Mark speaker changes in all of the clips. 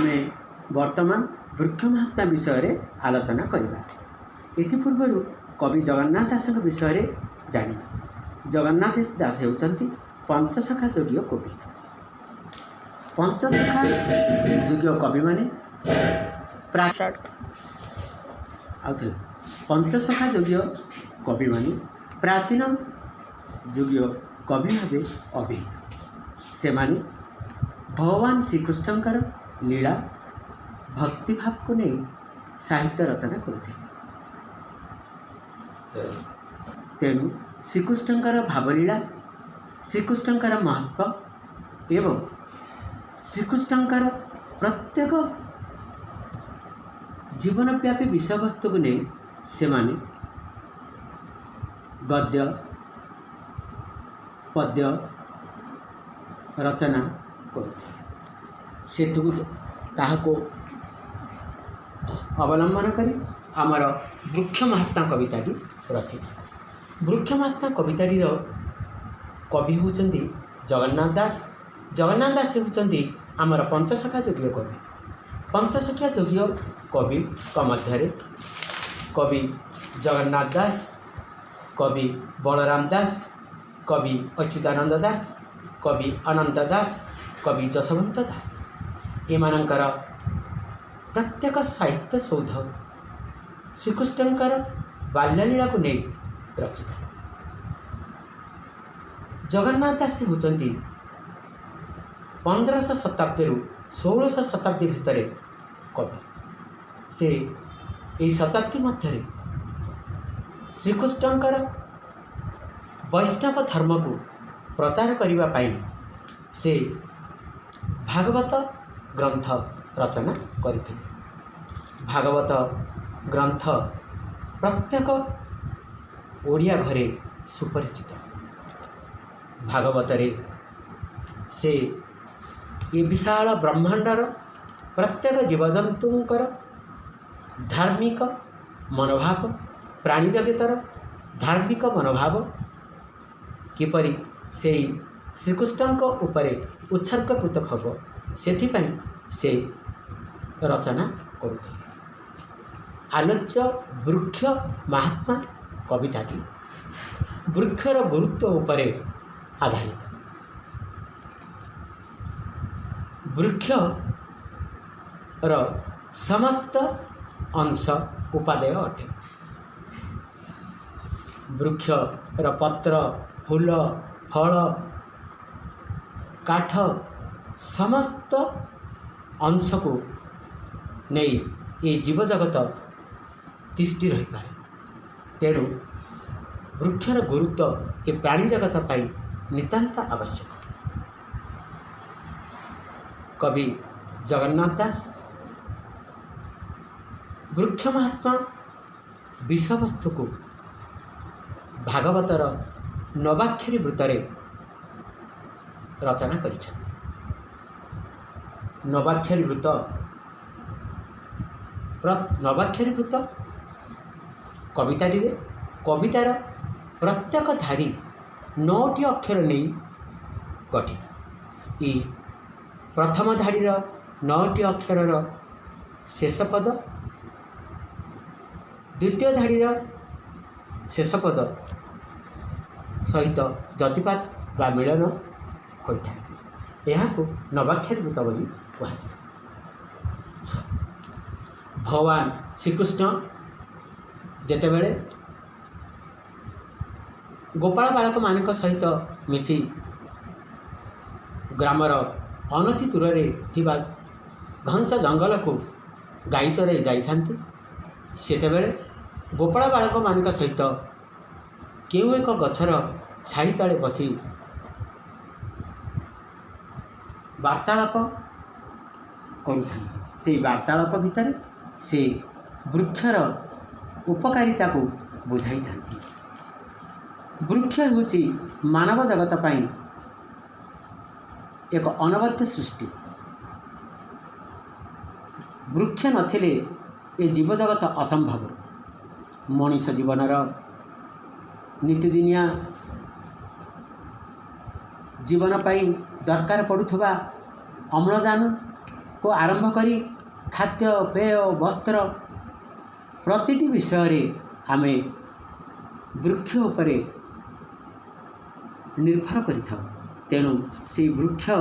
Speaker 1: आमे वर्तमान वृक्ष महात्मा विषय आलोचना करवा। एपूर्व कवि जगन्नाथ दास विषय जानी। जगन्नाथ दास होती पंचसखा जोग्य कवि। पंचसखा जोग्य कवि माने पंचसखा जोग्य कवि माने प्राचीन जोग्य कवि भावे अभिहित। से माने भगवान श्रीकृष्णकर लीला भक्तिभाव को नहीं साहित्य रचना करते। तेणु श्रीकृष्णकर भावलीला, श्रीकृष्णकर महत्व एवं श्रीकृष्णकर प्रत्येक जीवनव्यापी विषयवस्तु को नहीं से माने गद्य पद्य रचना करते। सेतु ताहाको अवलंबन करी आमर वृक्ष महात्मा कविताटी रचित। वृक्ष महात्मा कवितार कवि होउचंदी जगन्नाथ दास। जगन्नाथ दास होउचंदी आमर पंचसखा जोग्य कवि। पंचसखा जोग्य कवि मध्य कवि जगन्नाथ दास, कवि बलराम दास, कवि अच्युतानंद दास, कवि अनंत दास, कवि जशवंत दास एमानंकर प्रत्येक साहित्य सौध श्रीकृष्णकर बाल्यलीला को नहीं रचित। जगन्नाथ दास होती 1500 शताब्दी 1600 शताब्दी भितर कवि। से यही शताब्दी मध्य श्रीकृष्णकर वैष्णव धर्म को प्रचार करने पाई से भागवत ग्रंथ रचना करते। भागवत ग्रंथ प्रत्येक ओडिया घरे सुपरिचित। भागवत रे से ये विशाल ब्रह्मांडर प्रत्येक जीवजंतुंकर धार्मिक मनोभाव, प्राणी जगतर धार्मिक मनोभाव किपरि से श्रीकृष्ण उपरे उत्सर्गकृत हम से रचना करुते। आलोच्य वृक्ष महात्मा कविताटी वृक्षर गुरुत्व उपरे आधारित। वृक्षर समस्त अंश उपादेय अटे। वृक्षर पत्र, फूल, फल, काठ समस्त अंश को नहीं ये जीवजगत तिष्ठि रही पारे। तेणु वृक्षर गुरुत्व ये प्राणी जगत पाई नितांत आवश्यक। कवि जगन्नाथ दास वृक्ष महात्मा विषयवस्तु को भागवतर नवाक्षरी वृत्तरे रचना करिछन। नवाक्षरी वृत्त कवितार प्रत्येक धारी 9टी अक्षर नहीं गठित। ये प्रथम धाड़ीर 9टी अक्षर शेष पद, द्वितीय धाड़ीर शेष पद सहित जतिपात बा मिलन होता है। यह नवाक्षरी वृत्त बोली कहुए। भगवान श्रीकृष्ण जेतेबेले गोपाल बालक मान सहित मिसी ग्रामर अनति दूर थिबा घंच जंगल को गाई चराई जाइथांती। सेतेबेले गोपाल बालक मान सहित केउ एक गछर छाई तले बसी वार्तालाप करुथांती। से वार्तालाप भितर से वृक्षर उपकारिता को बुझाई था। वृक्ष होची मानव जगत पाई एक अनबद्ध सृष्टि। वृक्ष नथिले ये जीव जगत असंभव। मनीष जीवनर नीतिदिनिया जीवन पाई दरकार पड़ुथबा अम्लजान को आरंभ करी खाद्य पेय वस्त्र प्रतिटी विषय आमे वृक्ष उपरे निर्भर करिथाउ। तेणु से वृक्षर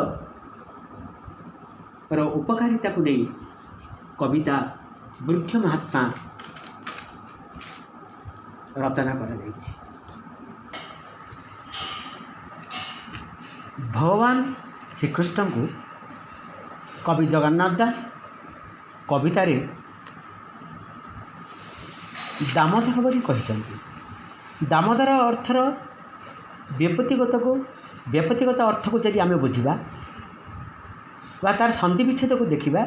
Speaker 1: उपकारिता को नहीं कविता वृक्ष महात्मा रचना करा जाइछि। भगवान श्रीकृष्ण को कवि जगन्नाथ दास कवितारे दामोदर बोली कहिसंती। दामोदर अर्थर व्युत्पत्तिगत अर्थ को यदि आम बुझा वा तार संधि विच्छेद को देखा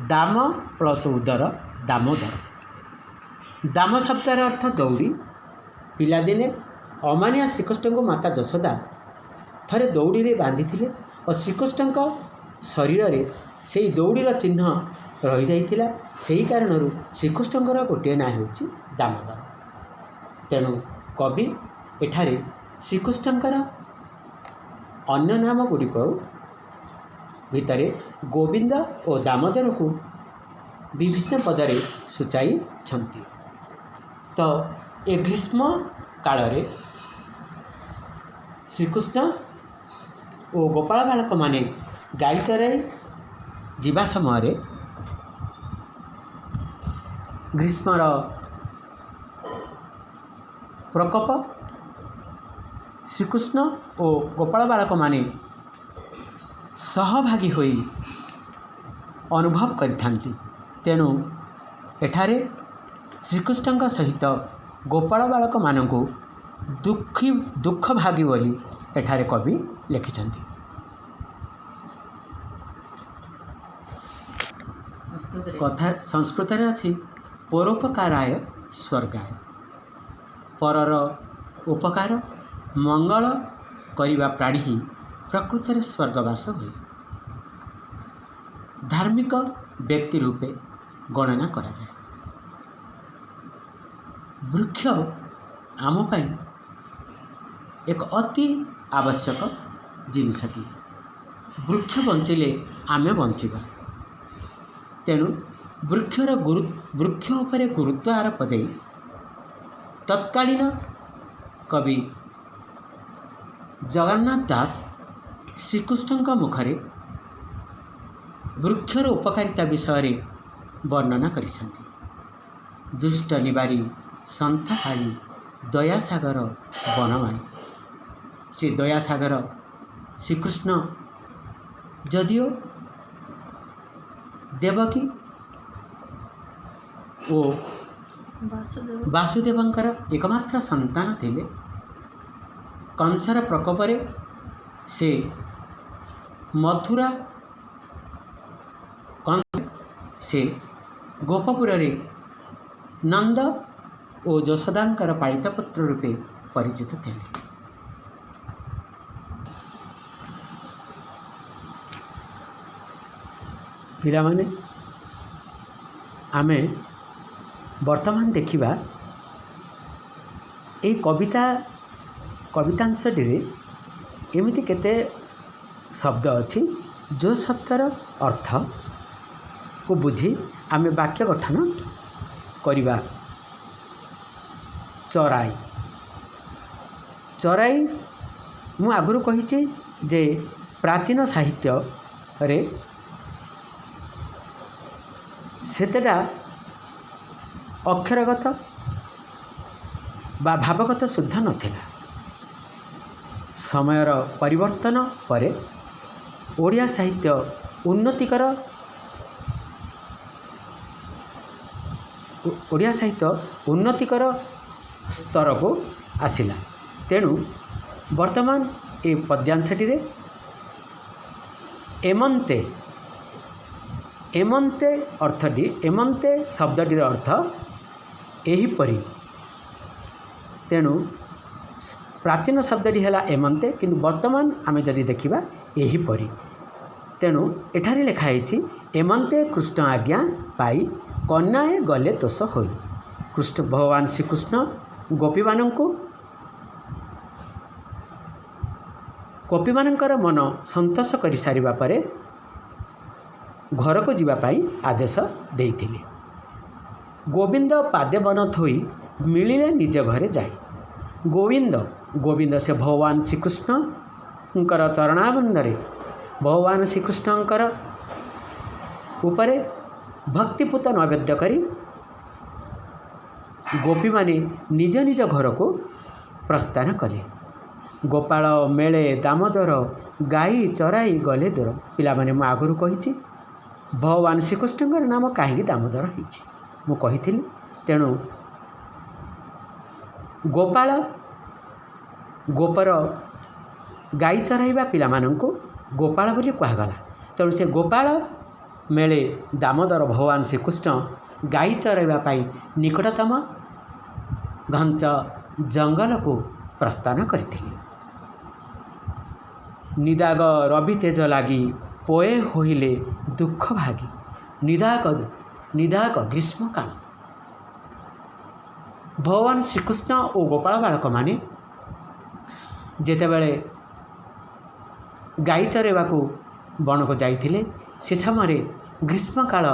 Speaker 1: दाम प्लस उदर दामोदर। दाम शब्दर अर्थ दौड़ी। पिलादिने अमानिया श्रीकृष्ण को माता यशोदा थरे दौड़ी रे बांधी थिले और श्रीकृष्ण शरीर रे से दौड़ीर चिन्ह रही जाइथिला। सेही कारणरू श्रीकृष्णଙ୍କର गोटे ना होछि दामोदर। तेणु कवि एठारे श्रीकृष्णଙ୍କର अन्य नाम गुड़िक भितर गोविंद और दामोदर को विभिन्न पदरे सूचाई छंती। तो ए ग्रीष्म काल रे श्रीकृष्ण और गोपाल बालक माने गाई चराई जीवा समय ग्रीष्मर प्रकोप श्रीकृष्ण और गोपाल बालक माने सहभागी होई अनुभव करिथांती। तेणु एठारे श्रीकृष्ण सहित गोपाल बालक मानकु दुख भागी बोली एठारे कवि लिखिछंती। कथा संस्कृत अच्छी परोपकाराय स्वर्गाय। परर उपकार मंगल करिबा प्राणी ही प्रकृत में स्वर्गवास हुए। धार्मिक व्यक्ति रूपे गणना करा जाए। वृक्ष आम पाई एक अति आवश्यक जिनसटी। वृक्ष बंचिले आमे बंचिबा। तेणु वृक्ष उपरे गुरुत्व आरोप दे तत्कालीन कवि जगन्नाथ दास श्रीकृष्ण मुखरे वृक्षर उपकारिता विषय वर्णना करिसंती। दुष्ट निवारी संथकाली दयासागर बनमाणी। से दयासागर श्रीकृष्ण जदिओ देवकी ओ वासुदेवंकर एकमात्र संतान थिले। कंसर प्रकोपरे से मथुरा कंस से गोपपुर रे नंद और यशोदांकर पालित पुत्र रूपे परिचित थिले। पिला माने आमे वर्तमान देखिबा ए कवितांशटी एमिति केते शब्द अच्छी जो शब्दर अर्थ को बुझी आमे वाक्य गठन करिबा। चराई चराई मु आगुरु कहिछि जे प्राचीन साहित्य रे सेतेटा अक्षरगत बा भावगत शुद्ध नथिला। समयर परिवर्तन परे ओडिया साहित्य उन्नतिकर स्तर को आसिला। तेणु वर्तमान ए पद्यांशटी एमंते एमंते अर्थटी एमंते शब्दटीर अर्थ एहीपरि। तेणु प्राचीन शब्दटी है एमंते किंतु वर्तमान आमे जदि देखिबा एहीपरि। तेणु एठारे लिखाई एमंते कृष्ण आज्ञा पाई कन्याए गले तोष होई। कृष्ण भगवान श्रीकृष्ण गोपी मानकर मन संतोष कर सारिबा परे घर को जीवाई आदेश देइथिले। गोविंद पादे बन थोई मिलिले निज घरे जाए। गोविंद गोविंद से भगवान श्रीकृष्णकर चरणाबंदरे भगवान श्रीकृष्णकर उपरे भक्तिपूत नैवेद्य करी गोपी माने निज निज घर को प्रस्थान कले। गोपाल मेले दामोदर गाई चराई गले दूर। पिला माने मु आगुरु कहिछि भगवान श्रीकृष्णकर नाम कहीं दामोदर होइछि मु कहिथिली। तेणु गोपाल गोपर गाई चराइबा पिला मानंकु गोपाल बोली कहगला। तेणु से गोपाल मेले दामोदर भगवान श्रीकृष्ण गाई चराइबा पाई निकटतम घंच जंगल को प्रस्थान करथिले। निदाग रवि तेज लागी पोए होइले दुख भागी। निदाग ग्रीष्म काल भगवान श्रीकृष्ण और गोपाल बालक माने जेतेबेले गाई चरेवा को बन को जाइथिले से समय ग्रीष्म काल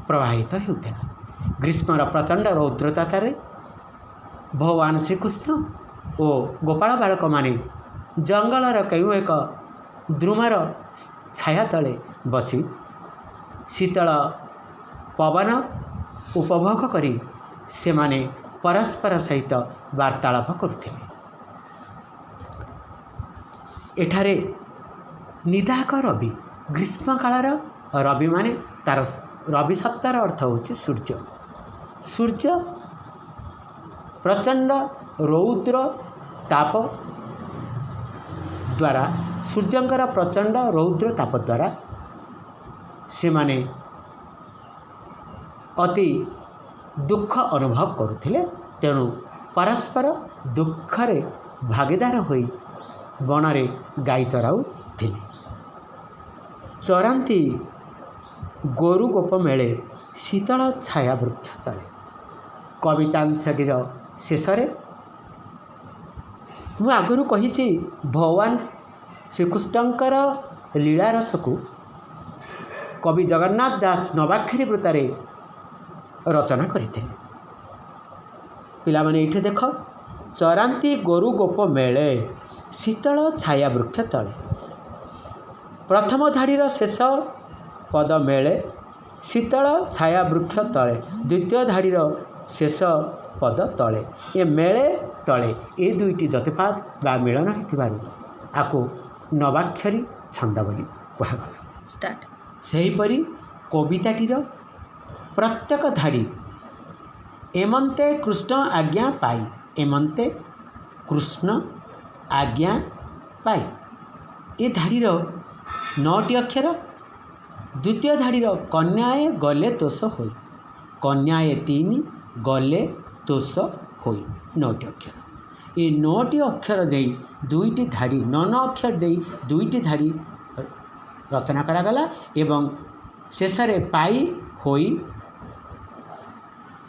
Speaker 1: प्रवाहित होउथिला। ग्रीष्मर प्रचंड रौद्रतारे भगवान श्रीकृष्ण और गोपाल बालक माने जंगलर केउ एक द्रुमार छाया तले बसी शीतल पवन उपभोग करी से माने परस्पर सहित वार्तालाप करुथिले। एठारे निदाक रवि ग्रीष्म कालर रवि माने तार रवि शब्दर अर्थ होछि सूर्य। सूर्य प्रचंड रौद्र ताप द्वारा सूर्यंकर प्रचंड रौद्र ताप द्वारा से माने अति दुख अनुभव करुथिले। तेणु परस्पर दुखरे भागीदार होई बनरे गाई चराउथिले। चरांती गोरु गोप मेले शीतल छाया वृक्ष तले। कवितांशटीर शेषरे मु आगुरु कहिछि भगवान श्रीकृष्णकर लीला रस को कवि जगन्नाथ दास नवाक्षरी वृत्तारे रचना करथिले। पिला माने एठी देख चरांती गोरु गोप मेले शीतल छाया वृक्ष तले। प्रथम धाड़ीर शेष पद मेले शीतल छाया वृक्ष तले। द्वितीय धाड़ीर शेष पद तले। ये मेले तले ये दुईटी जतिपात बा मिलन होइथिबारु आको नवाक्षरी छंद बोली कहगला। सेहीपरि कविताटीर प्रत्येक धाड़ी एमंते कृष्ण आज्ञा पाई एमंते कृष्ण आज्ञा पाई ये धाड़ीर 9टी अक्षर। द्वितीय धाड़ीर कन्याए गले तोष होई कन्याए 3 गले तोष होई 9टी अक्षर। ये 9टी अक्षर दे दुईटी धाड़ी 9 अक्षर दे दुईटी धाड़ी रचना करागला एवं शेषरे पाई होई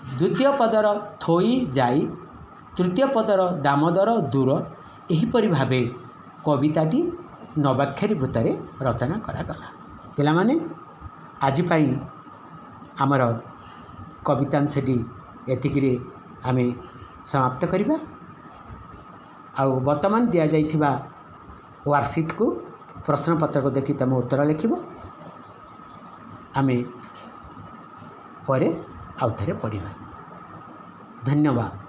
Speaker 1: द्वितीय पदर थोई जाई तृतीय पदर दामोदर दूर एहीपरि भावे कविताटी नवाक्षरी वृत्तारे रचना करागला। पिला माने आज पाई आमर कवितांशटी एतिकिरे आमे समाप्त करिबा। आउ वर्तमान दिया जाइथिबा वर्कशीट को प्रश्न पत्र को देखि तम उत्तर लिखिबो। आमे परे आउ थरे पढ़िबा। धन्यवाद।